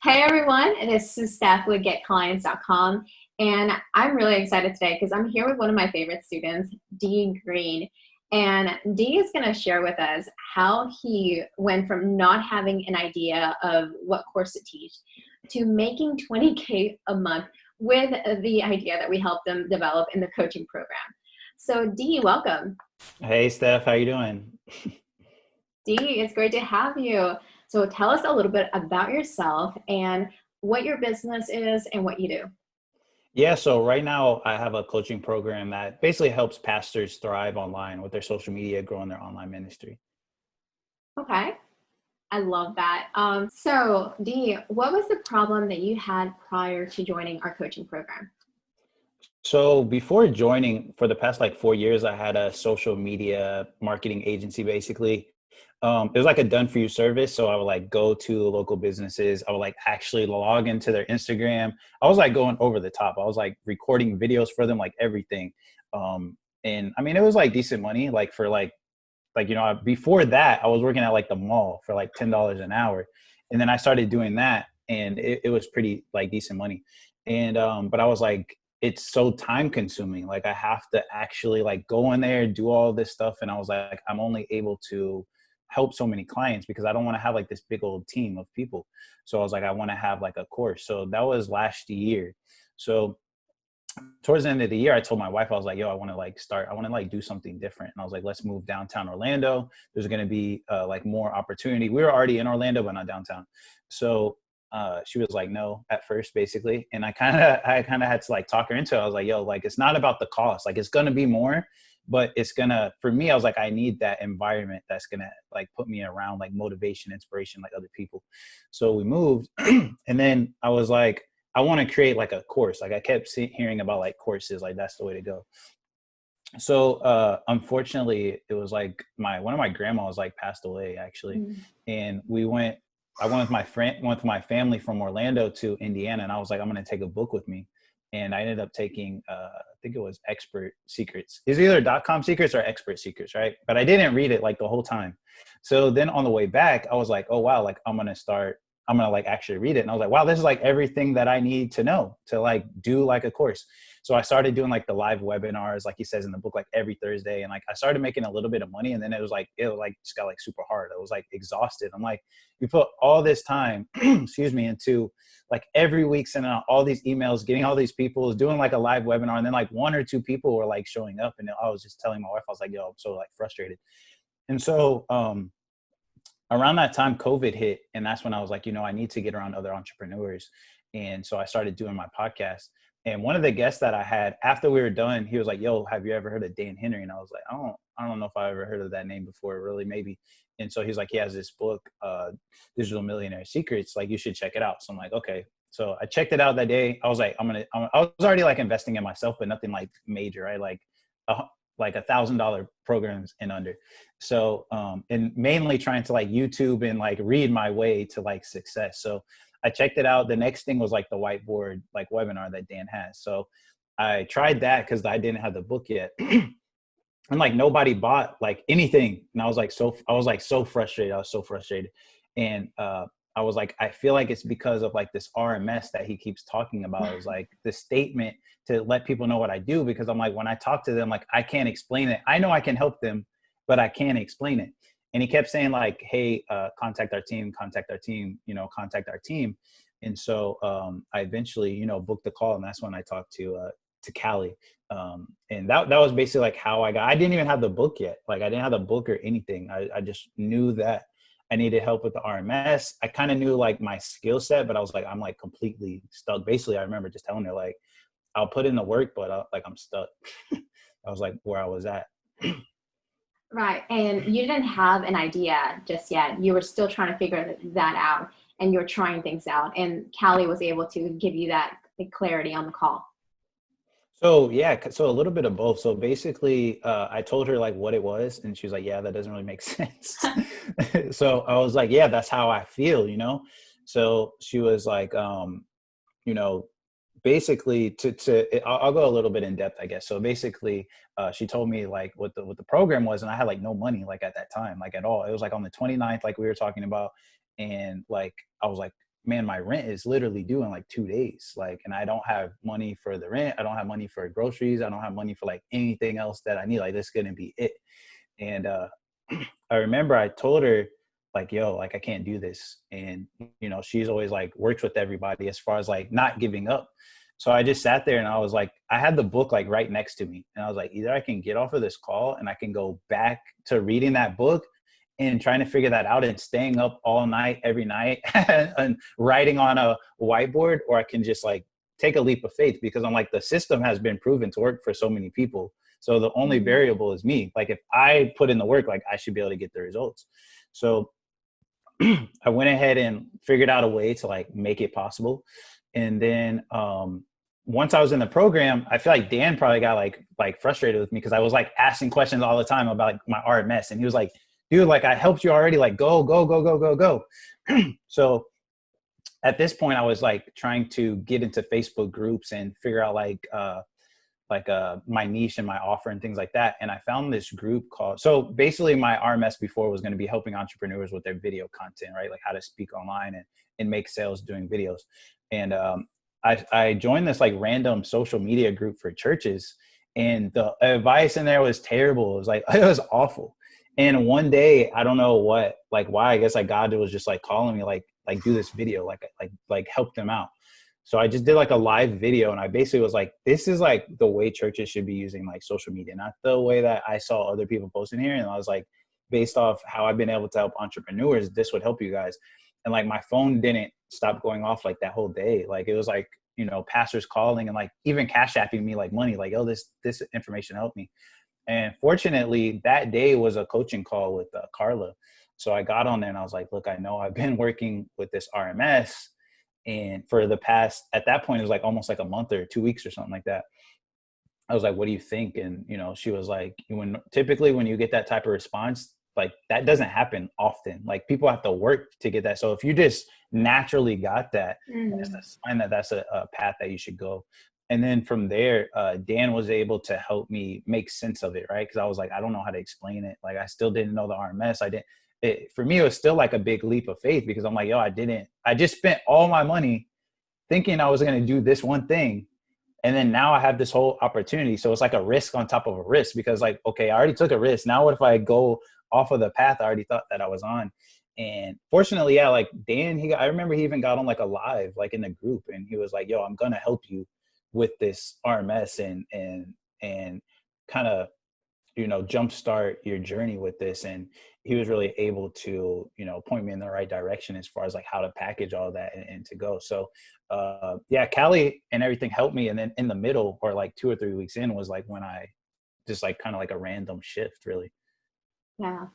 Hey everyone, this is Steph with GetClients.com, and I'm really excited today because I'm here with one of my favorite students, Dee Green. And Dee is going to share with us how he went from not having an idea of what course to teach to making 20K a month with the idea that we helped them develop in the coaching program. So Dee, welcome. Hey Steph, how you doing? Dee, it's great to have you. So tell us a little bit about yourself and what your business is and what you do. Yeah, so right now I have a coaching program that basically helps pastors thrive online with their social media, growing their online ministry. Okay, I love that. So Dee, what was the problem that you had prior to joining our coaching program? So before joining, for the past like 4 years, I had a social media marketing agency basically. It was like a done for you service. So I would like go to the local businesses. I would like actually log into their Instagram. I was like going over the top. I was like recording videos for them, like everything. And I mean, it was like decent money, like for before that I was working at like the mall for like $10 an hour, and then I started doing that, and it was pretty like decent money. And but I was like, it's so time consuming, like I have to actually like go in there, do all this stuff, and I was like, I'm only able to help so many clients because I don't want to have like this big old team of people. So I was like, I want to have like a course. So that was last year. So towards the end of the year, I told my wife, I was like, yo, I want to like start, I want to like do something different. And I was like, let's move downtown Orlando. There's going to be like more opportunity. We were already in Orlando, but not downtown. So she was like, no, at first, basically. And I kind of had to like talk her into it. I was like, yo, like, it's not about the cost. Like, it's going to be more, but it's gonna, for me, I was like, I need that environment that's gonna like put me around like motivation, inspiration, like other people. So we moved. And then I was like, I want to create like a course. Like I kept hearing about like courses, like that's the way to go. So unfortunately, it was like one of my grandmas like passed away actually, Mm. and we went. I went with my friend, went with my family from Orlando to Indiana, and I was like, I'm gonna take a book with me, and I ended up taking I think it was Expert Secrets. It's either .com Secrets or Expert Secrets, right? But I didn't read it like the whole time. So then on the way back, I was like, oh wow, like I'm gonna like actually read it, and I was like, wow, this is like everything that I need to know to like do like a course. So I started doing like the live webinars, like he says in the book, like every Thursday. And like I started making a little bit of money, and then it just got like super hard. I was like exhausted. I'm like, you put all this time, excuse me, into like every week sending out all these emails, getting all these people, doing like a live webinar, and then like one or two people were like showing up, and I was just telling my wife, I was like, yo, I'm so like frustrated. And so around that time, COVID hit, and that's when I was like, I need to get around other entrepreneurs. And so I started doing my podcast. And one of the guests that I had after we were done, he was like, yo, have you ever heard of Dan Henry? And I was like, I don't know if I ever heard of that name before, really, maybe. And so he's like, he has this book, Digital Millionaire Secrets, like you should check it out. So I'm like, okay. So I checked it out that day. I was like, I was already like investing in myself, but nothing like major, right? Like $1,000 programs and under. So and mainly trying to like YouTube and like read my way to like success. So I checked it out. The next thing was like the whiteboard like webinar that Dan has. So I tried that because I didn't have the book yet. And like nobody bought like anything. And I was like so frustrated. I was so frustrated. And I was like, I feel like it's because of like this RMS that he keeps talking about. It was like the statement to let people know what I do, because I'm like, when I talk to them, like I can't explain it. I know I can help them, but I can't explain it. And he kept saying like, hey, contact our team, contact our team, contact our team. And so I eventually, booked the call, and that's when I talked to Callie. And that was basically like how I didn't even have the book yet. Like I didn't have the book or anything. I just knew that I needed help with the RMS. I kind of knew like my skill set, but I was like, I'm like completely stuck. Basically, I remember just telling her like, I'll put in the work, but like I'm stuck. I was like where I was at. Right. And you didn't have an idea just yet. You were still trying to figure that out, and you were trying things out. And Callie was able to give you that clarity on the call. So yeah, so a little bit of both. So basically, I told her like what it was, and she was like, "Yeah, that doesn't really make sense." So I was like, "Yeah, that's how I feel." So she was like, you know, basically I'll go a little bit in depth, I guess. So basically, she told me like what the program was, and I had like no money like at that time, like at all. It was like on the 29th, like we were talking about, and like I was like, man, my rent is literally due in like 2 days. Like, and I don't have money for the rent. I don't have money for groceries. I don't have money for like anything else that I need. Like, this is going to be it. And I remember I told her like, yo, like I can't do this. And, you know, she's always like works with everybody as far as like not giving up. So I just sat there and I was like, I had the book like right next to me. And I was like, either I can get off of this call and I can go back to reading that book and trying to figure that out and staying up all night, every night and writing on a whiteboard, or I can just like take a leap of faith, because I'm like, the system has been proven to work for so many people. So the only variable is me. Like if I put in the work, like I should be able to get the results. So I went ahead and figured out a way to like make it possible. And then once I was in the program, I feel like Dan probably got like frustrated with me because I was like asking questions all the time about like my RMS. And he was like, dude, like I helped you already, like go. So at this point I was like trying to get into Facebook groups and figure out my niche and my offer and things like that. And I found this group called, so basically my RMS before was going to be helping entrepreneurs with their video content, right? Like how to speak online and make sales doing videos. And I joined this like random social media group for churches, and the advice in there was terrible. It was like, it was awful. And one day, I don't know why, I guess like God was just like calling me, like do this video, like help them out. So I just did like a live video, and I basically was like, this is like the way churches should be using like social media, not the way that I saw other people posting here. And I was like, based off how I've been able to help entrepreneurs, this would help you guys. And like my phone didn't stop going off like that whole day. Like it was like, you know, pastors calling and like even cash apping me like money, like, oh, this information helped me. And fortunately that day was a coaching call with Carla. So I got on there and I was like, look, I know I've been working with this RMS, and for the past, at that point, it was like almost like a month or 2 weeks or something like that. I was like, what do you think? And, you know, she was like, typically when you get that type of response, like that doesn't happen often. Like people have to work to get that. So if you just naturally got that, that's a sign that that's a path that you should go. And then from there, Dan was able to help me make sense of it, right? Because I was like, I don't know how to explain it. Like I still didn't know the RMS. For me, it was still like a big leap of faith, because I'm like, yo, I just spent all my money thinking I was going to do this one thing. And then now I have this whole opportunity. So it's like a risk on top of a risk, because like, okay, I already took a risk. Now what if I go off of the path I already thought that I was on? And fortunately, yeah, like Dan, I remember he even got on like a live, like in the group, and he was like, yo, I'm going to help you with this RMS and kind of, you know, jumpstart your journey with this. And he was really able to, you know, point me in the right direction as far as like how to package all that and to go. So yeah, Callie and everything helped me. And then in the middle, or like 2 or 3 weeks in, was like when I just like kind of like a random shift, really. Yeah.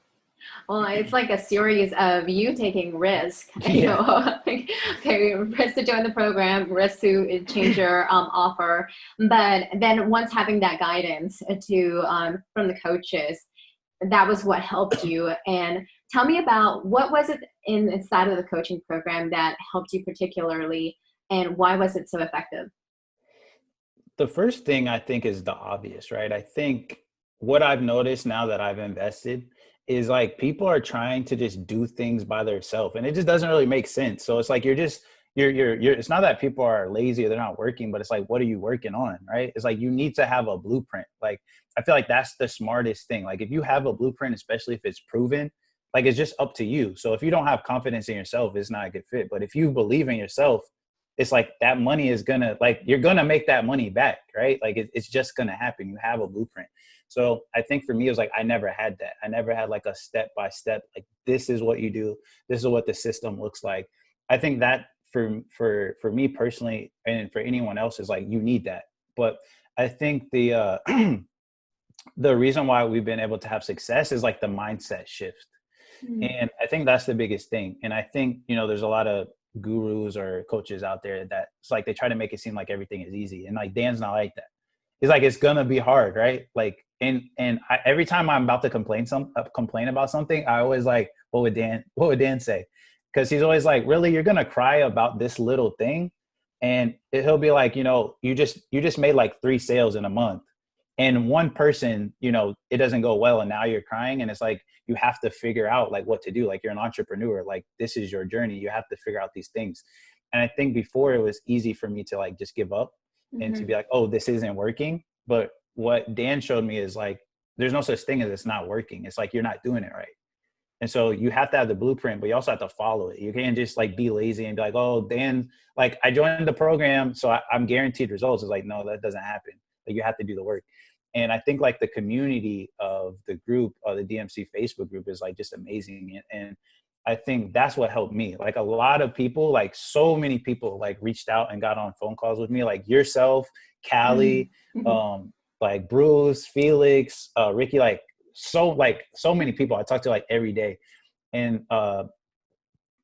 Well, it's like a series of you taking risk, you Yeah. know, like, okay, risk to join the program, risk to change your offer. But then once having that guidance from the coaches, that was what helped you. And tell me about, what was it inside of the coaching program that helped you particularly, and why was it so effective? The first thing I think is the obvious, right? I think what I've noticed now that I've invested is like people are trying to just do things by themselves, and it just doesn't really make sense. So it's like you're it's not that people are lazy or they're not working, but it's like, what are you working on, right? It's like you need to have a blueprint. Like I feel like that's the smartest thing. Like if you have a blueprint, especially if it's proven, like it's just up to you. So if you don't have confidence in yourself, it's not a good fit. But if you believe in yourself, it's like that money is gonna, like, you're gonna make that money back, right? Like it's just gonna happen. You have a blueprint. So I think for me, it was like, I never had that. I never had like a step-by-step, like this is what you do. This is what the system looks like. I think that for me personally, and for anyone else, is like, you need that. But I think the the reason why we've been able to have success is like the mindset shift. And I think that's the biggest thing. And I think, you know, there's a lot of gurus or coaches out there that it's like they try to make it seem like everything is easy, and like Dan's not like that. He's like, it's gonna be hard, right? Like, and every time I'm about to complain about something, I always like, what would Dan say? Because he's always like, really, you're gonna cry about this little thing? And he'll be like, you know, you just made like 3 sales in a month, and one person, you know, it doesn't go well, and now you're crying. And it's like, you have to figure out like what to do. Like you're an entrepreneur, like this is your journey. You have to figure out these things. And I think before it was easy for me to like just give up and to be like, oh, this isn't working. But what Dan showed me is like, there's no such thing as it's not working. It's like, you're not doing it right. And so you have to have the blueprint, but you also have to follow it. You can't just like be lazy and be like, oh, Dan, like I joined the program, so I'm guaranteed results. It's like, no, that doesn't happen. Like you have to do the work. And I think like the community of the group, the DMC Facebook group is like just amazing. And I think that's what helped me. Like a lot of people, like so many people like reached out and got on phone calls with me, like yourself, Callie, like Bruce, Felix, Ricky, like so many people I talk to like every day. And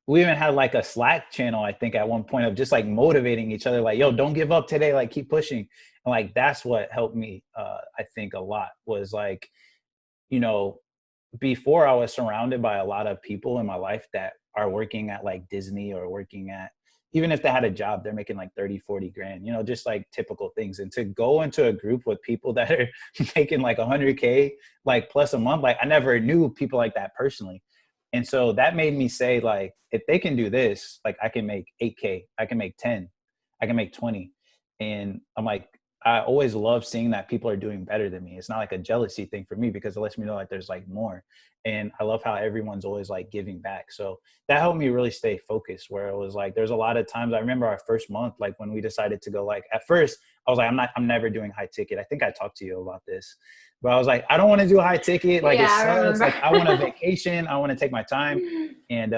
we even had like a Slack channel, I think at one point, of just like motivating each other, like, yo, don't give up today, like keep pushing. And like that's what helped me, I think a lot, was like, you know, before I was surrounded by a lot of people in my life that are working at like Disney or working at, even if they had a job, they're making like 30, 40 grand, you know, just like typical things. And to go into a group with people that are making like 100K, like plus a month, like I never knew people like that personally. And so that made me say, like, if they can do this, like I can make 8K, I can make 10, I can make 20. And I'm like, I always love seeing that people are doing better than me. It's not like a jealousy thing for me, because it lets me know like there's like more. And I love how everyone's always like giving back. So that helped me really stay focused, where it was like, there's a lot of times I remember our first month, like when we decided to go, like at first I was like, I'm never doing high ticket. I think I talked to you about this, but I was like, I don't want to do high ticket. Like it sucks. Like I want a vacation. I want to take my time. And,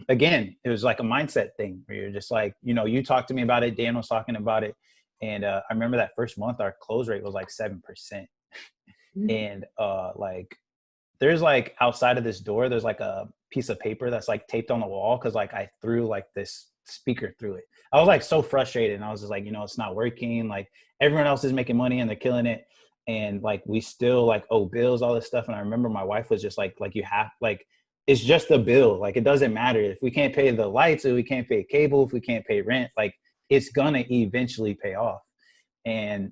again, it was like a mindset thing where you're just like, you know, you talked to me about it. Dan was talking about it. And I remember that first month, our close rate was like 7%. And like, there's like outside of this door, there's like a piece of paper that's like taped on the wall, because like I threw like this speaker through it. I was like so frustrated, and I was just like, you know, it's not working. Like everyone else is making money and they're killing it. And like we still like owe bills, all this stuff. And I remember my wife was just like you have, like, it's just a bill. Like it doesn't matter if we can't pay the lights, if we can't pay cable, if we can't pay rent, like it's gonna eventually pay off. And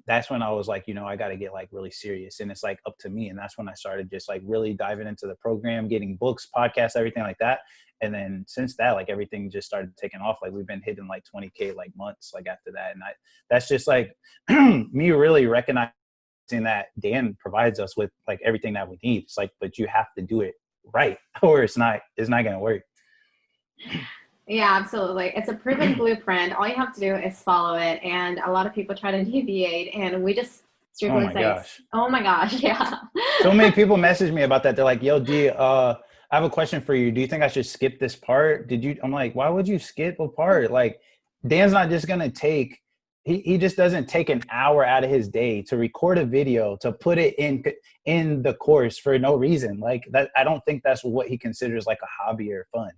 that's when I was like, you know, I got to get like really serious, and it's like up to me. And that's when I started just like really diving into the program, getting books, podcasts, everything like that. And then since that, like everything just started taking off. Like we've been hitting like 20K like months like after that. And that's just like me really recognizing that Dan provides us with like everything that we need. It's like, but you have to do it right, or it's not going to work. Yeah, absolutely. It's a proven blueprint. All you have to do is follow it. And a lot of people try to deviate, and we just strictly say, oh my gosh, yeah. So many people message me about that. They're like, yo, D, I have a question for you. Do you think I should skip this part? I'm like, why would you skip a part? Like, Dan's not just going to take, he just doesn't take an hour out of his day to record a video, to put it in the course for no reason. Like that, I don't think that's what he considers like a hobby or fun.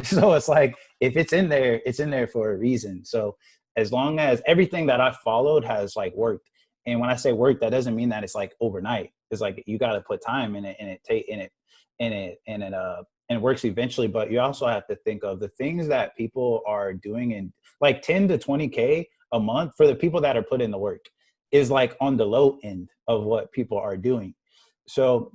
So it's like, if it's in there, it's in there for a reason. So as long as everything that I followed has like worked, and when I say work, that doesn't mean that it's like overnight. It's like, you got to put time in it, and it works eventually. But you also have to think of the things that people are doing, in like 10 to 20K a month for the people that are putting in the work is like on the low end of what people are doing. So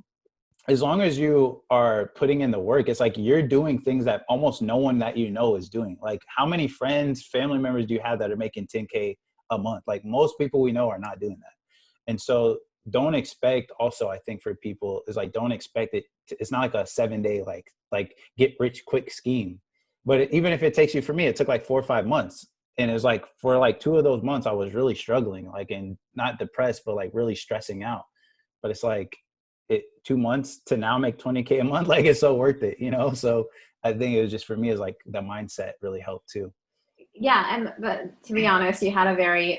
as long as you are putting in the work, it's like you're doing things that almost no one that you know is doing. Like how many friends, family members do you have that are making 10K a month? Like most people we know are not doing that. And so don't expect, also, I think for people is like, don't expect it. It's not like a 7-day, like get rich quick scheme. But even if it takes you, for me, it took like 4 or 5 months. And it was like, for like 2 of those months, I was really struggling, like, and not depressed, but like really stressing out. But it's like, 2 months to now make 20K a month, like it's so worth it, you know? So I think it was just, for me, is like the mindset really helped too. Yeah, but to be honest, you had a very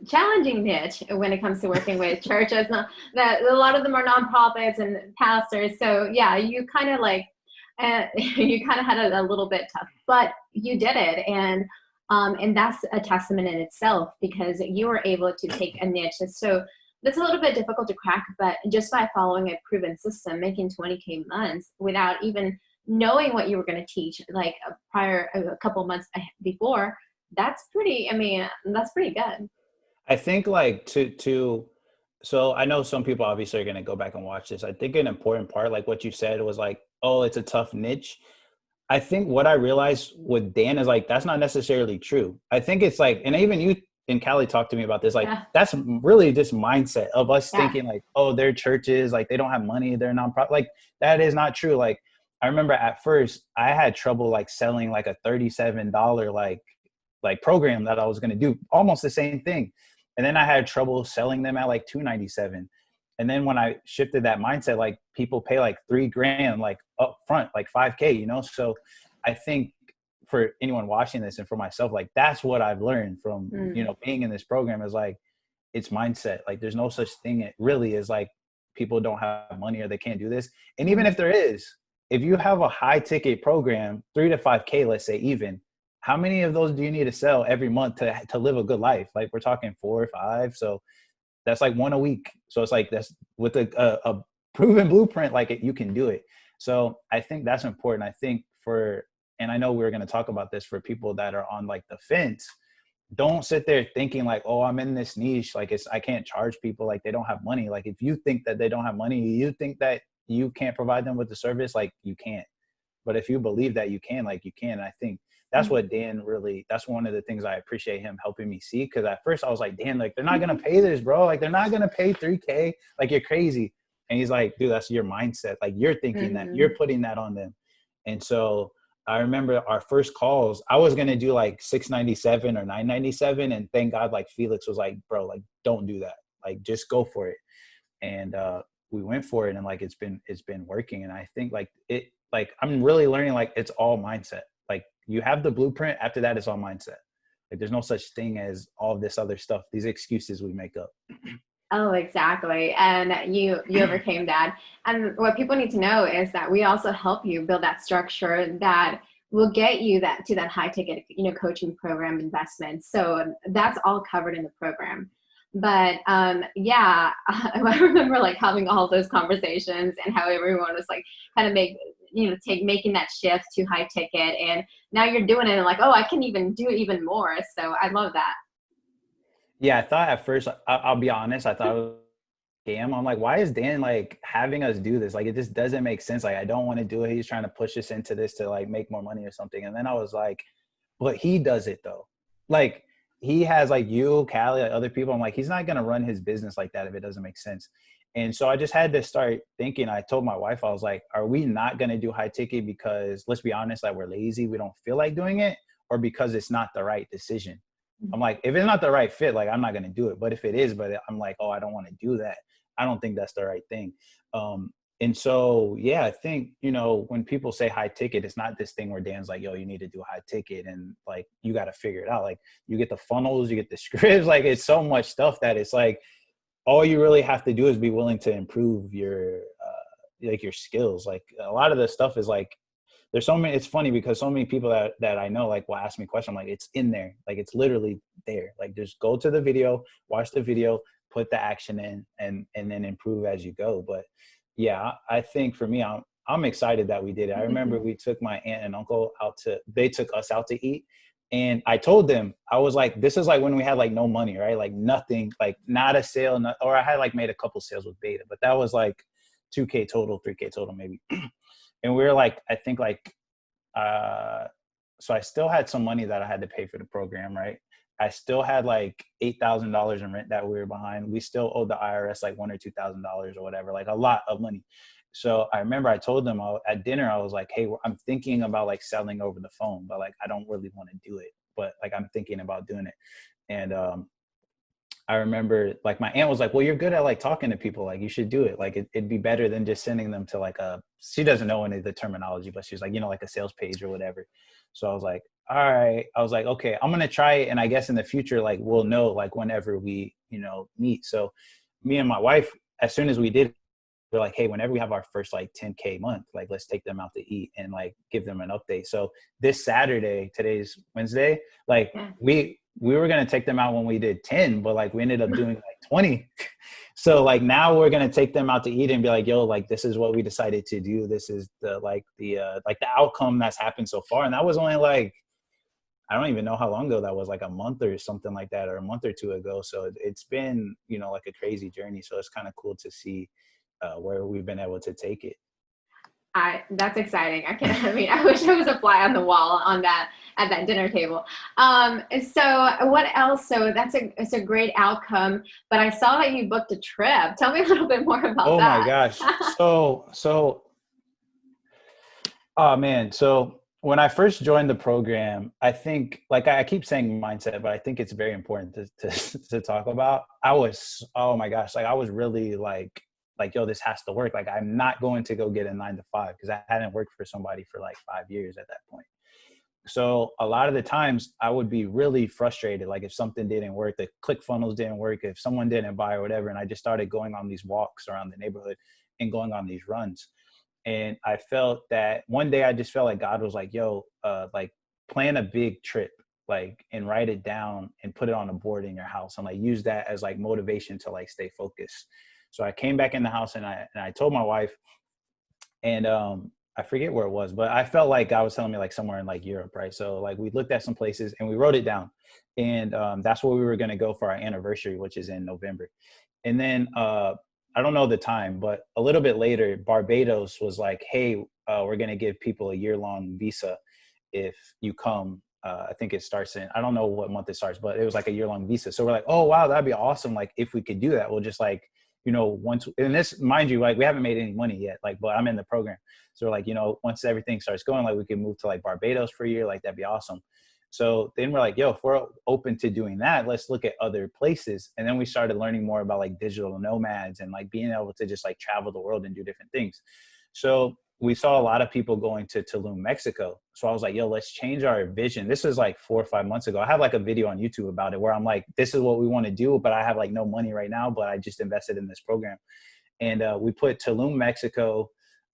challenging niche when it comes to working with churches. That a lot of them are nonprofits and pastors. So yeah, you kind of like you kind of had a little bit tough, but you did it, and that's a testament in itself, because you were able to take a niche that's a little bit difficult to crack, but just by following a proven system, making 20K months without even knowing what you were going to teach, like a couple months before, that's pretty good. I think like So I know some people obviously are going to go back and watch this. I think an important part, like what you said, was like, oh, it's a tough niche. I think what I realized with Dan is like, that's not necessarily true. I think it's like, and even you and Callie talked to me about this, like, Yeah. that's really this mindset of us Yeah. thinking like, oh, they're churches, like they don't have money, they're nonprofit. Like that is not true. Like I remember at first I had trouble like selling like a $37 like program that I was going to do almost the same thing. And then I had trouble selling them at like 297. And then when I shifted that mindset, like people pay like $3,000, like up front, like 5K, you know? So I think for anyone watching this and for myself, like that's what I've learned from, you Mm. know, being in this program is like, it's mindset. Like there's no such thing. It really is like people don't have money or they can't do this. And even Mm. if there is, if you have a high ticket program, 3 to 5K, let's say even, how many of those do you need to sell every month to live a good life? Like we're talking 4 or 5. So that's like one a week. So it's like that's with a proven blueprint, like you can do it. So I think that's important. I think and I know we're going to talk about this for people that are on like the fence. Don't sit there thinking like, oh, I'm in this niche. Like I can't charge people like they don't have money. Like if you think that they don't have money, you think that you can't provide them with the service, like you can't. But if you believe that you can, like you can. And I think that's Mm. what Dan really, that's one of the things I appreciate him helping me see. Cause at first I was like, Dan, like they're not going to pay this, bro. Like they're not going to pay 3K. Like you're crazy. And he's like, dude, that's your mindset. Like you're thinking that you're Mhm. putting that on them. And so I remember our first calls, I was going to do like 697 or 997. And thank God, like Felix was like, bro, like don't do that. Like just go for it. And we went for it, and like it's been working. And I think like I'm really learning like it's all mindset. Like you have the blueprint, after that it's all mindset. Like there's no such thing as all this other stuff, these excuses we make up. Oh, exactly. And you overcame that. And what people need to know is that we also help you build that structure that will get you that to that high ticket, coaching program investment. So that's all covered in the program. But yeah, I remember like having all those conversations and how everyone was like kind of making that shift to high ticket. And now you're doing it and like, oh, I can even do even more. So I love that. Yeah, I thought at first, I'll be honest, I thought it was a scam. I'm like, why is Dan like having us do this? Like, it just doesn't make sense. Like, I don't want to do it. He's trying to push us into this to like make more money or something. And then I was like, but he does it though. Like, he has like you, Callie, like other people. I'm like, he's not going to run his business like that if it doesn't make sense. And so I just had to start thinking. I told my wife, I was like, are we not going to do high ticket because let's be honest, like we're lazy, we don't feel like doing it, or because it's not the right decision? I'm like, if it's not the right fit, like I'm not gonna do it. But if it is, but I'm like, oh, I don't want to do that. I don't think that's the right thing. And so, yeah, I think, when people say high ticket, it's not this thing where Dan's like, yo, you need to do high ticket and like you got to figure it out. Like you get the funnels, you get the scripts, like it's so much stuff that it's like all you really have to do is be willing to improve your like your skills. Like a lot of the stuff is like there's so many. It's funny because so many people that I know like will ask me questions. I'm like, it's in there, like it's literally there. Like just go to the video, watch the video, put the action in, and then improve as you go. But yeah, I think for me, I'm excited that we did it. I remember we took my aunt and uncle they took us out to eat. And I told them, I was like, this is like when we had like no money, right? Like nothing, like not a sale, or I had like made a couple sales with beta, but that was like 2K total, 3K total maybe. And we were like, I think like, so I still had some money that I had to pay for the program, right? I still had like $8,000 in rent that we were behind. We still owed the IRS like $1,000 or $2,000 or whatever, like a lot of money. So I remember I told them at dinner, I was like, hey, I'm thinking about like selling over the phone, but like I don't really want to do it, but like I'm thinking about doing it. And I remember like my aunt was like, well, you're good at like talking to people. Like you should do it. Like it'd be better than just sending them to like she doesn't know any of the terminology, but she's like, like a sales page or whatever. So I was like, all right. I was like, okay, I'm going to try it. And I guess in the future, like we'll know like whenever we, meet. So me and my wife, as soon as we did, we're like, hey, whenever we have our first like 10K month, like let's take them out to eat and like give them an update. So this Saturday, today's Wednesday, like Yeah. we were going to take them out when we did 10, but like we ended up doing like 20. So like now we're going to take them out to eat and be like, yo, like this is what we decided to do. This is the outcome that's happened so far. And that was only like I don't even know how long ago that was, like a month or something like that, or a month or two ago. So it's been, like a crazy journey. So it's kind of cool to see where we've been able to take it. That's exciting. I mean, I wish I was a fly on the wall on that at that dinner table. So what else? So it's a great outcome. But I saw that you booked a trip. Tell me a little bit more about Oh my that. gosh. Oh man. So when I first joined the program, I think, like, I keep saying mindset, but I think it's very important to talk about. Oh my gosh, like I was really yo, this has to work. Like, I'm not going to go get a 9 to 5, because I hadn't worked for somebody for like 5 years at that point. So a lot of the times I would be really frustrated. Like if something didn't work, the click funnels didn't work, if someone didn't buy or whatever. And I just started going on these walks around the neighborhood and going on these runs. And I felt that one day I just felt like God was like, yo, like, plan a big trip, like, and write it down and put it on a board in your house, and like use that as like motivation to like stay focused. So I came back in the house, and I told my wife, and I forget where it was, but I felt like God was telling me like somewhere in like Europe, right? So like we looked at some places and we wrote it down, and that's where we were going to go for our anniversary, which is in November. And then I don't know the time, but a little bit later, Barbados was like, hey, we're going to give people a year-long visa if you come. I think it starts in, I don't know what month it starts, but it was like a year-long visa. So we're like, oh, wow, that'd be awesome. Like if we could do that, we'll just like, once, and this, mind you, like we haven't made any money yet, like, but I'm in the program. So we're like, once everything starts going, like we can move to like Barbados for a year. Like that'd be awesome. So then we're like, yo, if we're open to doing that, let's look at other places. And then we started learning more about like digital nomads and like being able to just like travel the world and do different things. So we saw a lot of people going to Tulum, Mexico. So I was like, yo, let's change our vision. This was like 4 or 5 months ago. I have like a video on YouTube about it where I'm like, this is what we want to do, but I have like no money right now, but I just invested in this program. And we put Tulum, Mexico,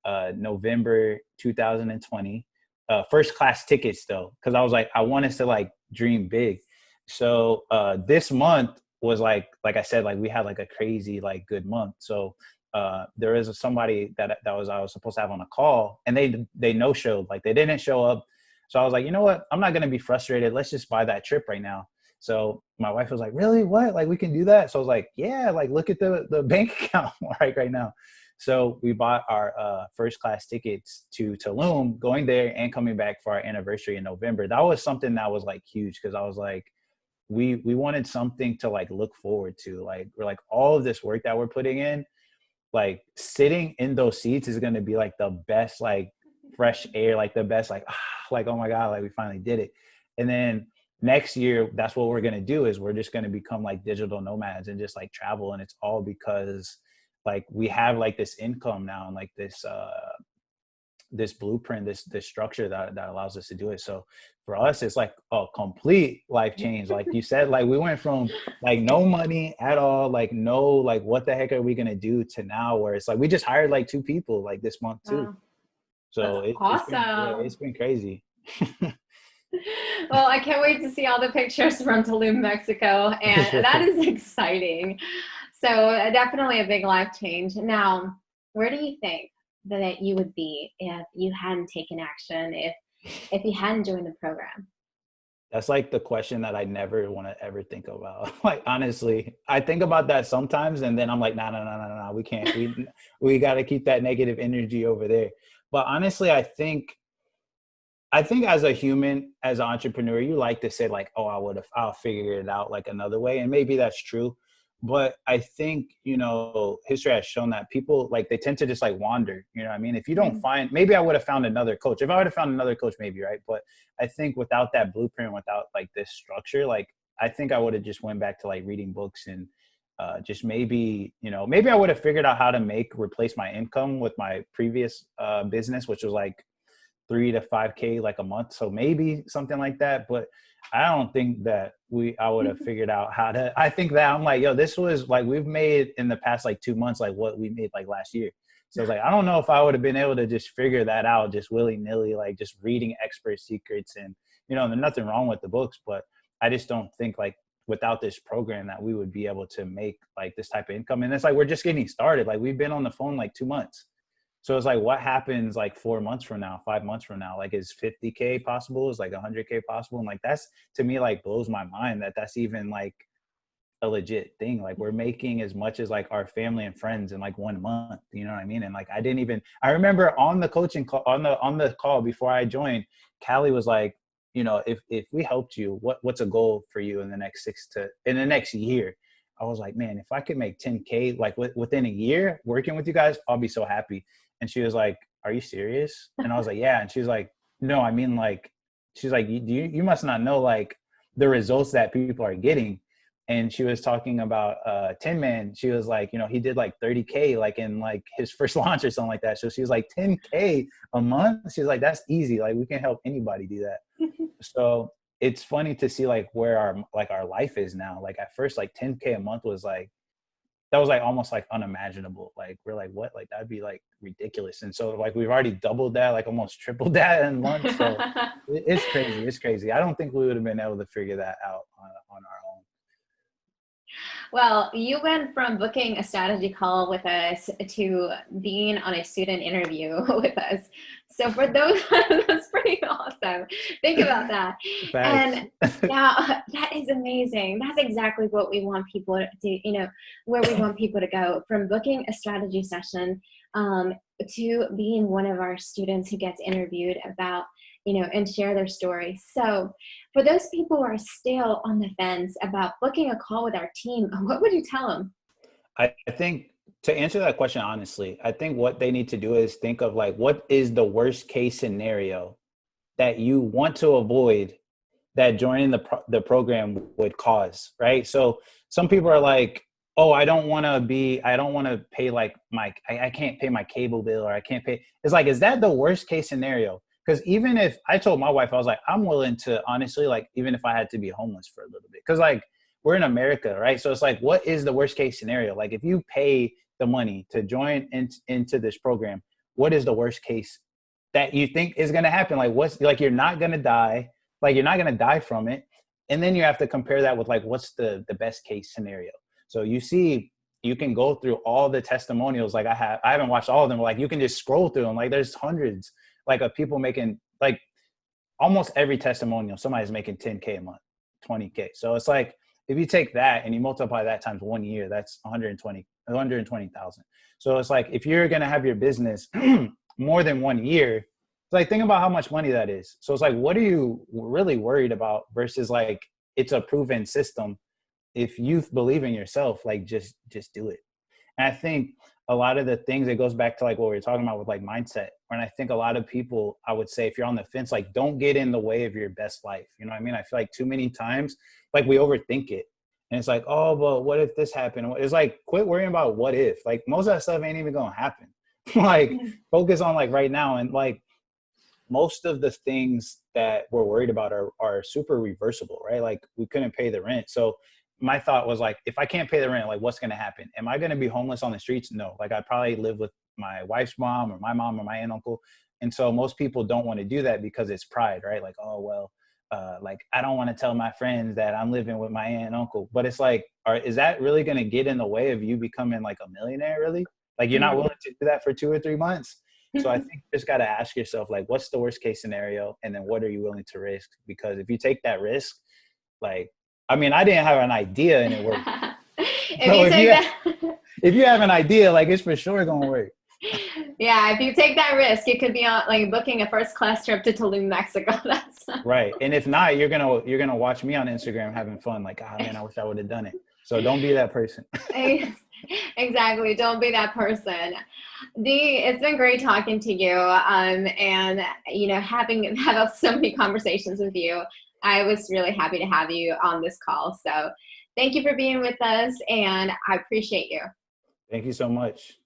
November 2020. First class tickets though, because I was like, I want us to like dream big. So this month was like I said, like we had like a crazy like good month. So there is somebody that I was supposed to have on a call, and they no showed, like they didn't show up. So I was like, you know what? I'm not gonna be frustrated. Let's just buy that trip right now. So my wife was like, really? What? Like we can do that? So I was like, yeah, like look at the bank account right now. So we bought our first class tickets to Tulum, going there and coming back for our anniversary in November. That was something that was like huge, because I was like, we wanted something to like look forward to. Like we're like, all of this work that we're putting in, like sitting in those seats is going to be like the best, like fresh air, like the best, like, oh my God, like we finally did it. And then next year, that's what we're going to do, is we're just going to become like digital nomads and just like travel. And it's all because like we have like this income now, and like this blueprint, this structure that allows us to do it. So for us, it's like a complete life change. Like you said, like we went from like no money at all, like no, like what the heck are we gonna do, to now where it's like we just hired like 2 people like this month too. Wow, So that's it's awesome. been crazy. Well, I can't wait to see all the pictures from Tulum, Mexico, and that is exciting. So definitely a big life change. Now, where do you think that you would be if you hadn't taken action, if you hadn't joined the program? That's like the question that I never want to ever think about. Like honestly, I think about that sometimes, and then I'm like, nah, we can't. We got to keep that negative energy over there. But honestly, I think as a human, as an entrepreneur, you like to say like, oh, I'll figure it out like another way. And maybe that's true. But I think, history has shown that people like, they tend to just like wander, you know what I mean? If you don't Mm. find, maybe I would have found another coach. If I would have found another coach, maybe, right? But I think without that blueprint, without like this structure, like I think I would have just went back to like reading books, and just maybe, maybe I would have figured out how to replace my income with my previous business, which was like 3 to 5K like a month. So maybe something like that. But I don't think that I would have figured out how to. I think that I'm like, yo, this was like, we've made in the past like 2 months, like what we made like last year. So it's like, I don't know if I would have been able to just figure that out just willy nilly, like just reading expert secrets. And, there's nothing wrong with the books, but I just don't think like without this program that we would be able to make like this type of income. And it's like, we're just getting started. Like we've been on the phone like 2 months. So it's like, what happens like 4 months from now, 5 months from now? Like, is 50K possible? Is like 100K possible? And like, that's to me, like blows my mind that that's even like a legit thing. Like we're making as much as like our family and friends in like 1 month, you know what I mean? And like, I remember on the coaching call, on the call before I joined, Callie was like, you know, if we helped you, what's a goal for you in the next in the next year? I was like, man, if I could make 10K like within a year working with you guys, I'll be so happy. And she was like, are you serious? And I was like, yeah. And she was like, no, I mean, like, she's like, you must not know like the results that people are getting. And she was talking about Tin Man. She was like, you know, he did like 30K like in like his first launch or something like that. So she was like 10K a month. She's like, that's easy. Like we can help anybody do that. So it's funny to see like where our life is now. Like at first, like 10K a month was like, that was like almost like unimaginable. Like we're like, what? Like that'd be like ridiculous. And so like we've already doubled that, like almost tripled that in months. So it's crazy. It's crazy. I don't think we would have been able to figure that out on our own. Well, you went from booking a strategy call with us to being on a student interview with us. So for those, that's pretty awesome. Think about that. Facts. And now that is amazing. That's exactly what we want people to, you know, where we want people to go, from booking a strategy session to being one of our students who gets interviewed about, you know, and share their story. So for those people who are still on the fence about booking a call with our team, what would you tell them? I think to answer that question honestly, I think what they need to do is think of like, what is the worst case scenario that you want to avoid that joining the program would cause, right? So some people are like, oh, I don't want to pay like I can't pay my cable bill, or I can't pay. It's like, is that the worst case scenario? Because even if I told my wife, I was like, I'm willing to honestly, like, even if I had to be homeless for a little bit, because like we're in America, right? So it's like, what is the worst case scenario? Like if you pay the money to join into this program, what is the worst case that you think is going to happen? Like what's like, you're not going to die, like you're not going to die from it. And then you have to compare that with like, what's the best case scenario? So you see, you can go through all the testimonials. Like I haven't watched all of them, but like you can just scroll through them. Like there's hundreds like of people making like almost every testimonial, somebody's making 10K a month, 20K. So it's like, if you take that and you multiply that times 1 year, that's 120,000. So it's like, if you're going to have your business more than 1 year, it's like, think about how much money that is. So it's like, what are you really worried about versus like, it's a proven system. If you believe in yourself, like just do it. And I think a lot of the things, it goes back to like what we were talking about with like mindset. And I think a lot of people, I would say, if you're on the fence, like don't get in the way of your best life. You know what I mean? I feel like too many times, like we overthink it. And it's like, oh, but what if this happened? It's like, quit worrying about what if. Like most of that stuff ain't even gonna happen. Like focus on like right now. And like most of the things that we're worried about are super reversible, right? Like we couldn't pay the rent. So my thought was like, if I can't pay the rent, like what's going to happen? Am I going to be homeless on the streets? No. Like I'd probably live with my wife's mom or my mom or my aunt, uncle. And so most people don't want to do that because it's pride, right? Like, oh, well, like I don't want to tell my friends that I'm living with my aunt and uncle. But it's like, is that really going to get in the way of you becoming like a millionaire, really? Like you're not willing to do that for 2 or 3 months. So I think you just got to ask yourself, like, what's the worst case scenario? And then what are you willing to risk? Because if you take that risk, like, I mean, I didn't have an idea and it worked. If you have an idea, like it's for sure going to work. Yeah, if you take that risk, you could be on like booking a first class trip to Tulum, Mexico. That's right. And if not, you're gonna watch me on Instagram having fun. Like, oh man, I wish I would have done it. So don't be that person. Exactly. Don't be that person. Dee, it's been great talking to you. And you know, having so many conversations with you. I was really happy to have you on this call. So thank you for being with us, and I appreciate you. Thank you so much.